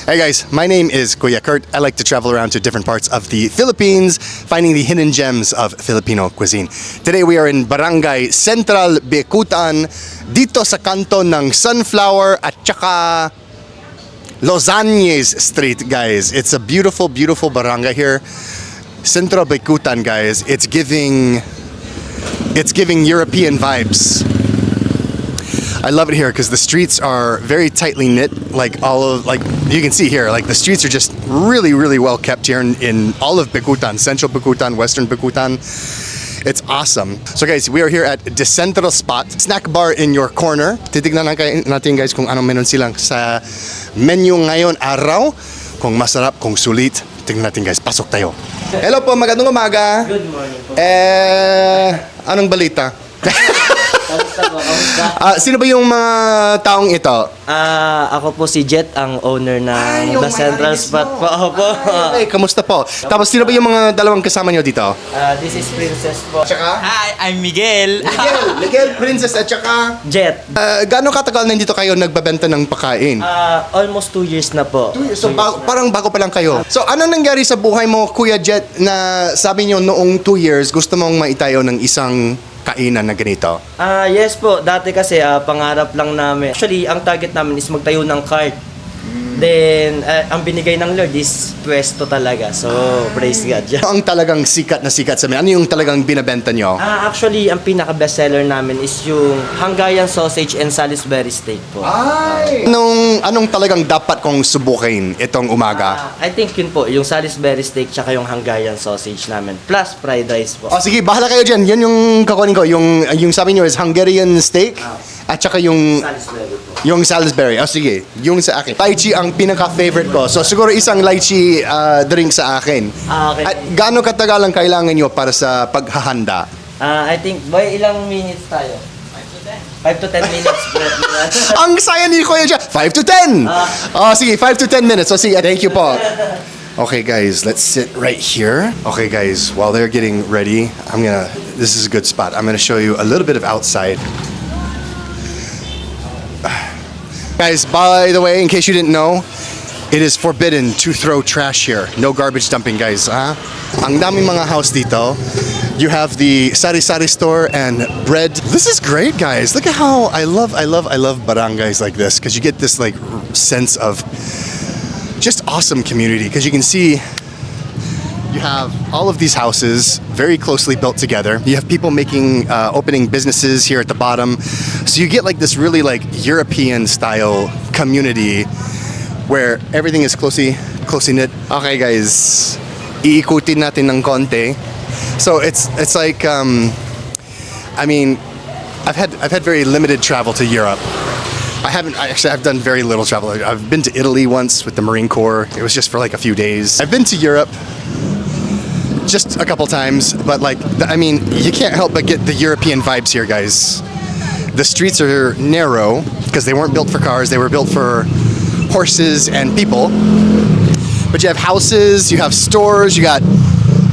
Hey guys, my name is Kuya Kurt. I like to travel around to different parts of the Philippines, finding the hidden gems of Filipino cuisine. Today we are in Barangay Central, Bikutan, dito sa kanto ng Sunflower at saka Lozanes Street, guys. It's a beautiful, beautiful barangay here. Central Bikutan, guys. It's giving European vibes. I love it here because the streets are very tightly knit. Like you can see here, like the streets are just really, really well kept here in all of Bikutan, Central Bikutan, Western Bikutan. It's awesome. So guys, we are here at the Central Spot, snack bar in your corner. Titignan natin guys kung anong meron silang sa menu ngayon araw. Kung masarap, kung sulit. Tingnan natin guys, pasok tayo. Hello po, magandang umaga. Good morning po. Anong balita? Kamusta po? Kamusta? Sino ba yung mga taong ito? Ako po si Jet, ang owner ng yung The Central Spot po. Opo. Ay, kamusta po? Tapos sino ba yung mga dalawang kasama nyo dito? This is Princess po. Tsaka? Hi, I'm Miguel. Miguel, Princess at tsaka? Jet. Gaano katagal na dito kayo nagbabenta ng pagkain? Almost 2 years na po. So parang bago pa lang kayo. So anong nangyari sa buhay mo, Kuya Jet, na sabi nyo noong 2 years gusto mong maitayo ng isang kainan na ganito? Yes po. Dati kasi pangarap lang namin. Actually, ang target namin is magtayo ng cart. Then, ang binigay ng Lord is pwesto talaga. So, praise God. Ano ang talagang sikat na sikat sa amin? Ano yung talagang binabenta nyo? Actually, ang pinaka-bestseller namin is yung Hungarian sausage and Salisbury steak po. Ay! Anong talagang dapat kong subukin itong umaga? I think yun po, yung Salisbury steak tsaka yung Hungarian sausage namin. Plus fried rice po. O sige, bahala kayo dyan. Yan yung kakunin ko. Yung sabi nyo is Hungarian steak at saka yung Salisbury po. yung Salisbury. O sige, yung sa akin. Lychee ang pinaka-favorite ko. So siguro isang lychee drink sa akin. Okay. At gaano katagal ang kailangan nyo para sa paghahanda? I think, boy, ilang minutes tayo? 5 to 10 minutes. Ang saya ni Kuya Jet. 5 to 10! Sige, 5 to 10 minutes. So sige, thank you po. Okay guys, let's sit right here. Okay guys, while they're getting ready, this is a good spot. I'm gonna show you a little bit of outside. Guys, by the way, in case you didn't know, it is forbidden to throw trash here. No garbage dumping, guys. Ang daming mga house dito. You have the sari-sari store and bread. This is great, guys. Look at how I love barangays like this because you get this like sense of just awesome community because you can see you have all of these houses very closely built together. You have people opening businesses here at the bottom. So you get like this really like European style community where everything is closely knit. Okay guys, iikutin natin ng konti. So it's like I mean, I've had very limited travel to Europe. I've done very little travel. I've been to Italy once with the Marine Corps. It was just for like a few days. I've been to Europe just a couple times, but you can't help but get the European vibes here, guys. The streets are narrow because they weren't built for cars, they were built for horses and people. But you have houses, you have stores, you got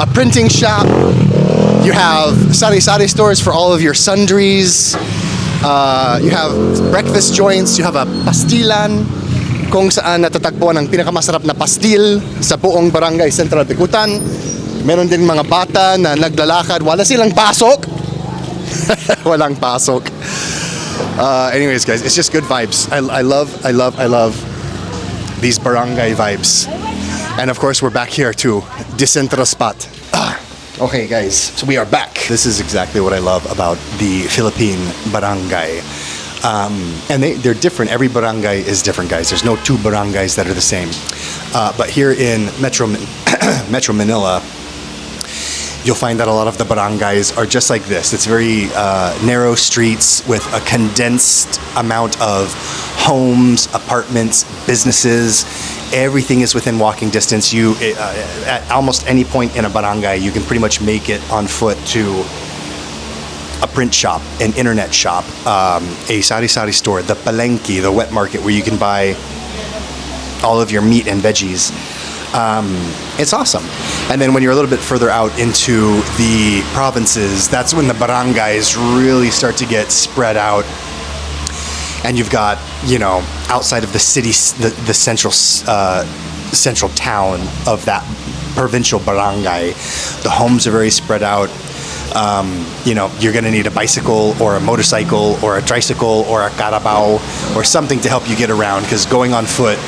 a printing shop, you have sari-sari stores for all of your sundries, you have breakfast joints, you have a pastilan, kung saan natatagpuan ang pinakamasarap na pastil sa buong Barangay Central Bikutan. Meron din mga bata na naglalakad, wala silang pasok. Walang pasok. Anyways, guys, it's just good vibes. I love these barangay vibes. And of course, we're back here too, the Central Spot. Okay, guys, so we are back. This is exactly what I love about the Philippine barangay. And they're different. Every barangay is different, guys. There's no two barangays that are the same. But here in Metro Manila, you'll find that a lot of the barangays are just like this. It's very narrow streets with a condensed amount of homes, apartments, businesses. Everything is within walking distance. At almost any point in a barangay, you can pretty much make it on foot to a print shop, an internet shop, a sari-sari store, the palengke, the wet market where you can buy all of your meat and veggies. It's awesome. And then when you're a little bit further out into the provinces, that's when the barangays really start to get spread out. and you've got, you know, outside of the city, the central town of that provincial barangay, the homes are very spread out. You know, you're gonna need a bicycle or a motorcycle or a tricycle or a carabao or something to help you get around, because going on foot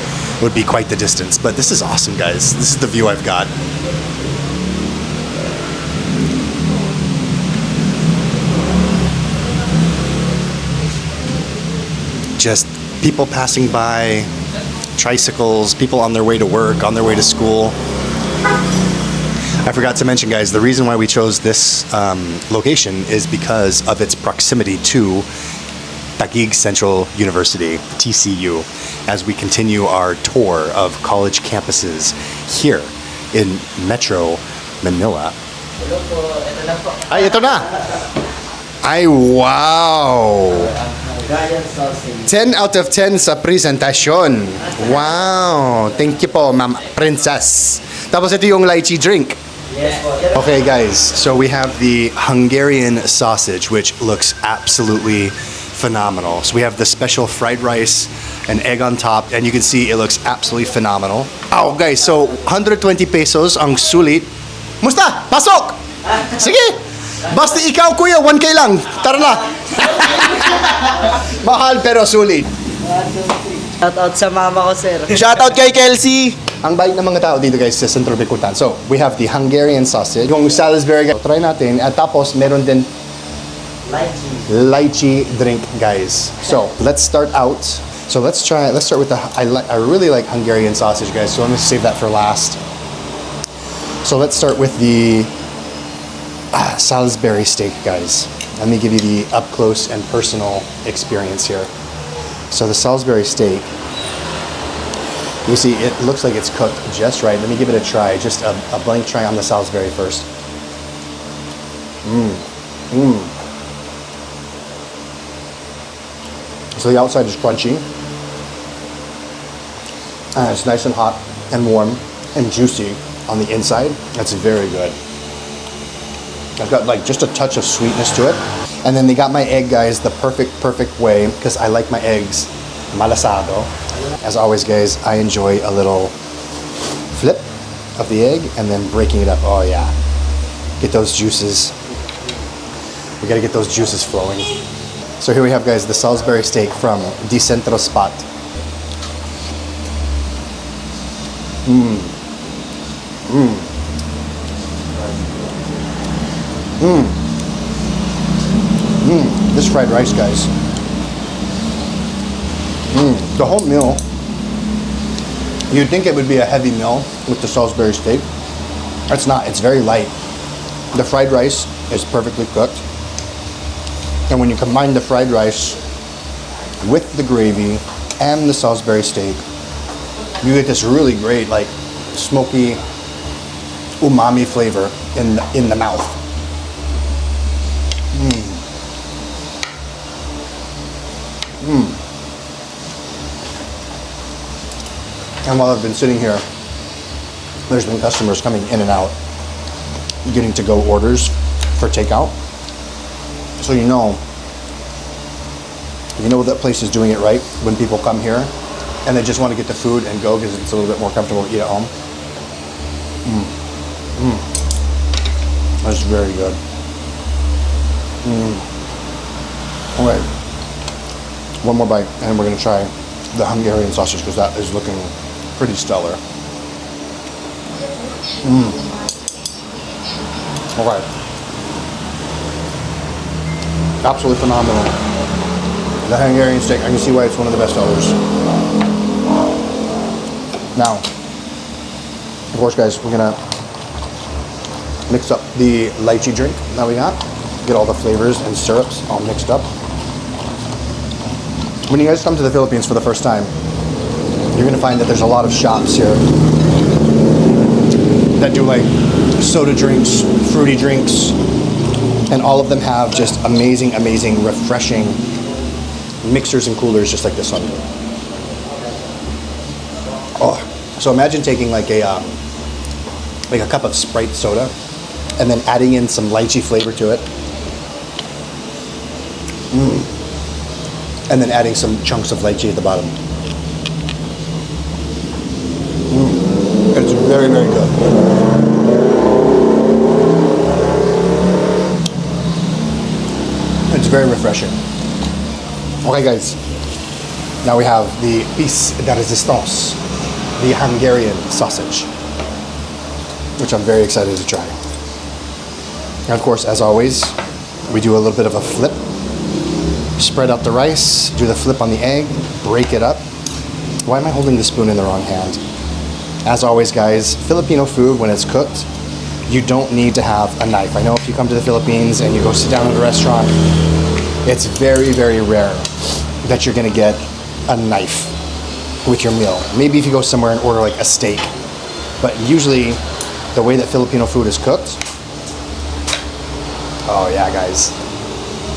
would be quite the distance. But this is awesome, guys. This is the view I've got. Just people passing by, tricycles, people on their way to work, on their way to school. I forgot to mention, guys, the reason why we chose this location is because of its proximity to Taguig Central University, TCU, as we continue our tour of college campuses here in Metro Manila. Hello po, ito na po. Ay, ito na! Ay, wow! Hungarian sausage. 10 out of 10 sa presentasyon. Wow! Thank you po, Ma'am Princess. Tapos ito yung lychee drink. Yes po. Okay, guys, so we have the Hungarian sausage, which looks absolutely phenomenal. So we have the special fried rice, an egg on top, and you can see it looks absolutely phenomenal. Oh, guys, so 120 pesos ang sulit. Musta? Pasok! Sige! Basta ikaw, kuya, 1K lang. Tara na! Mahal pero sulit. Shoutout sa mama ko, sir. Shoutout kay Kelsey! Ang bait ng mga tao dito, guys, sa Centro Bicutan. So, we have the Hungarian sausage, yung Salisbury, try natin. At tapos, meron din lychee drink, guys. So, let's start out. So, let's start with the, I really like Hungarian sausage, guys. So, I'm gonna save that for last. So, let's start with the Salisbury steak, guys. Let me give you the up close and personal experience here. So, the Salisbury steak, you see, it looks like it's cooked just right. Let me give it a try, just a blank try on the Salisbury first. So the outside is crunchy. And it's nice and hot and warm and juicy on the inside. That's very good. I've got like just a touch of sweetness to it. And then they got my egg, guys, the perfect way, because I like my eggs malasado. As always, guys, I enjoy a little flip of the egg and then breaking it up. Oh yeah, get those juices. We gotta get those juices flowing. So here we have, guys, the Salisbury steak from Di Centro Spot. This fried rice, guys. The whole meal, you'd think it would be a heavy meal with the Salisbury steak. It's not, it's very light. The fried rice is perfectly cooked. And when you combine the fried rice with the gravy and the Salisbury steak, you get this really great, like, smoky umami flavor in the mouth. And while I've been sitting here, there's been customers coming in and out, getting to-go orders for takeout. So you know that place is doing it right when people come here and they just want to get the food and go because it's a little bit more comfortable to eat at home. That's very good. Okay, one more bite and we're going to try the Hungarian sausage because that is looking pretty stellar. Okay. Absolutely phenomenal. The Hungarian steak, I can see why it's one of the best sellers. Now, of course, guys, we're gonna mix up the lychee drink that we got. Get all the flavors and syrups all mixed up. When you guys come to the Philippines for the first time, you're gonna find that there's a lot of shops here that do like soda drinks, fruity drinks, and all of them have just amazing, refreshing mixers and coolers just like this one. Oh, so imagine taking like a cup of Sprite soda and then adding in some lychee flavor to it. and then adding some chunks of lychee at the bottom. It's very, very good. It's very refreshing. Okay, guys. Now we have the piece de résistance, the Hungarian sausage, which I'm very excited to try. And of course, as always, we do a little bit of a flip. Spread out the rice, do the flip on the egg, break it up. Why am I holding the spoon in the wrong hand? As always, guys, Filipino food, when it's cooked, you don't need to have a knife. I know if you come to the Philippines and you go sit down at a restaurant, it's very, very rare that you're gonna get a knife with your meal. Maybe if you go somewhere and order like a steak. But usually, the way that Filipino food is cooked, oh yeah, guys,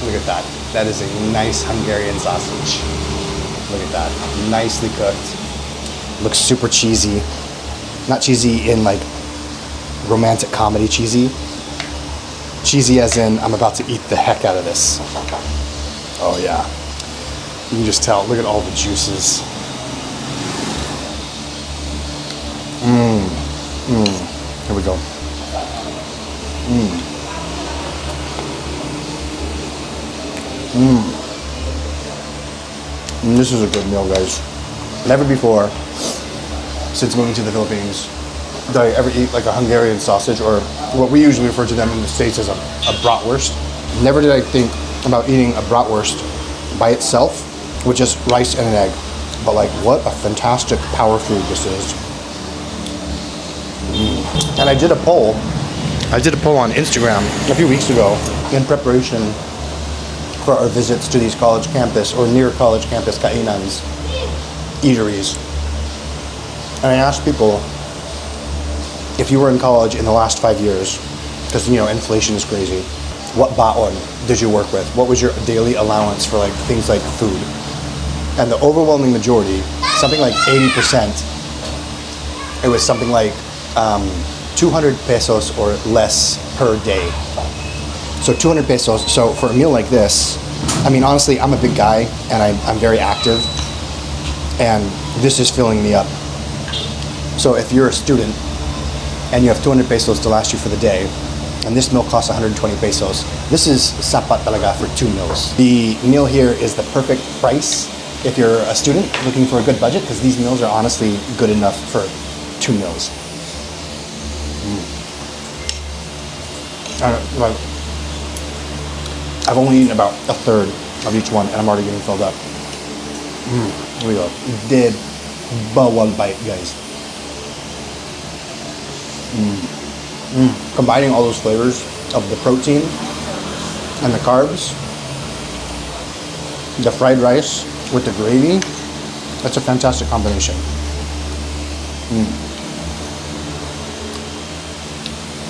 look at that. That is a nice Hungarian sausage. Look at that, nicely cooked. Looks super cheesy. Not cheesy in like romantic comedy cheesy. Cheesy as in, I'm about to eat the heck out of this. Oh yeah. You can just tell, look at all the juices. Here we go. This is a good meal, guys. Never before, since moving to the Philippines, did I ever eat like a Hungarian sausage, or what we usually refer to them in the States as a bratwurst. Never did I think about eating a bratwurst by itself with just rice and an egg. But like, what a fantastic power food this is. And I did a poll on Instagram a few weeks ago in preparation for our visits to these college campus or near college campus kainans, eateries. And I asked people, if you were in college in the last 5 years, because you know inflation is crazy, what baon did you work with? What was your daily allowance for like things like food? And the overwhelming majority, something like 80%, it was something like 200 pesos or less per day. So 200 pesos. So for a meal like this, I mean, honestly, I'm a big guy and I'm very active, and this is filling me up. So if you're a student and you have 200 pesos to last you for the day, and this meal costs 120 pesos, this is sapat talaga for 2 meals. The meal here is the perfect price if you're a student looking for a good budget, because these meals are honestly good enough for 2 meals. Like, I've only eaten about a third of each one, and I'm already getting filled up. Here we go. Dead bawal bite, guys. Combining all those flavors of the protein and the carbs, the fried rice with the gravy, that's a fantastic combination.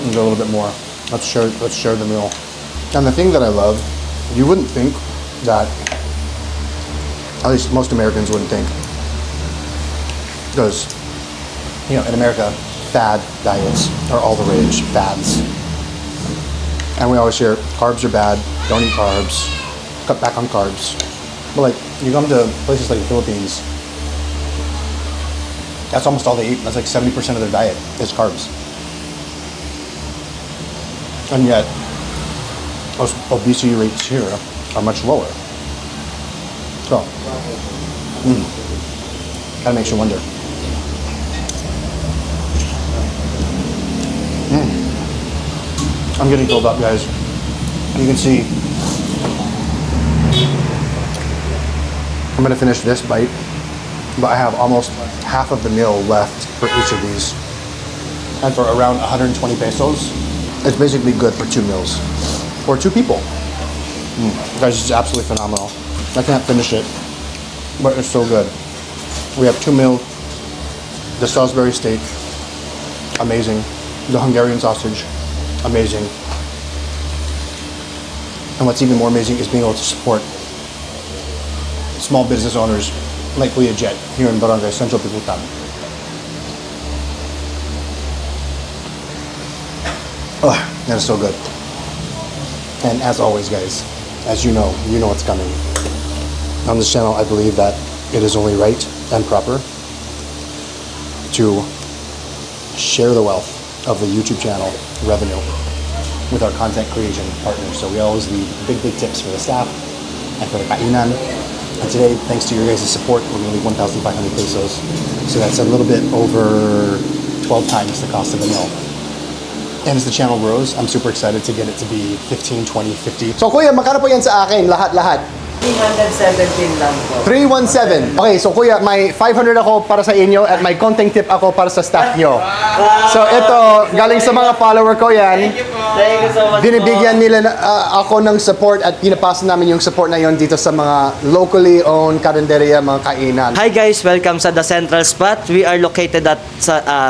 Get a little bit more. Let's share the meal. And the thing that I love, you wouldn't think that, at least most Americans wouldn't think, because, you know, in America, fad diets are all the rage, fads. And we always hear, carbs are bad, don't eat carbs, cut back on carbs. But like, you come to places like the Philippines, that's almost all they eat. That's like 70% of their diet is carbs. And yet, obesity rates here are much lower. So, kind of makes you wonder. I'm getting filled up, guys. You can see, I'm gonna finish this bite, but I have almost half of the meal left for each of these. And for around 120 pesos, it's basically good for 2 meals. Or 2 people. Guys, it's absolutely phenomenal. I can't finish it, but it's so good. We have 2 meals. The Salisbury steak, amazing. The Hungarian sausage, amazing. And what's even more amazing is being able to support small business owners like Kuya Jet here in Barangay, Central Piputan. Oh, that is so good. And as always, guys, as you know what's coming. On this channel, I believe that it is only right and proper to share the wealth of the YouTube channel revenue with our content creation partners. So we always leave big tips for the staff and for the kainan. And today, thanks to your guys' support, we're going to leave 1,500 pesos. So that's a little bit over 12 times the cost of the meal. And as the channel grows, I'm super excited to get it to be 15, 20, 50. So kuya, magkano po yan sa akin? Lahat. 317 lang po. 317. Okay, so kuya, may 500 ako para sa inyo at may konting tip ako para sa staff nyo. So ito, galing sa mga follower ko yan. Thank you so much Binibigyan nila ako ng support at pinapasa namin yung support na yon dito sa mga locally owned karinderya, mga kainan. Hi guys, welcome sa The Central Spot. We are located at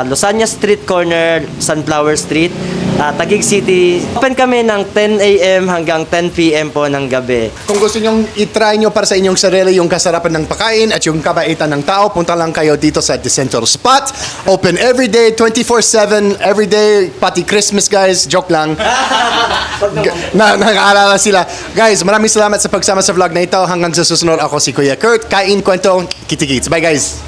Losanya Street Corner, Sunflower Street, Taguig City. Open kami ng 10 a.m. hanggang 10 p.m. po ng gabi. Kung gusto nyong i-try nyo para sa inyong sarili yung kasarapan ng pagkain at yung kabaitan ng tao, punta lang kayo dito sa The Central Spot. Open every day, 24/7, every day, pati Christmas guys. Joke lang. Nakaalala sila. Guys, maraming salamat sa pagsama sa vlog na ito. Hanggang sa susunod, ako si Kuya Kurt. Kain, kwento, kitikits. Bye guys!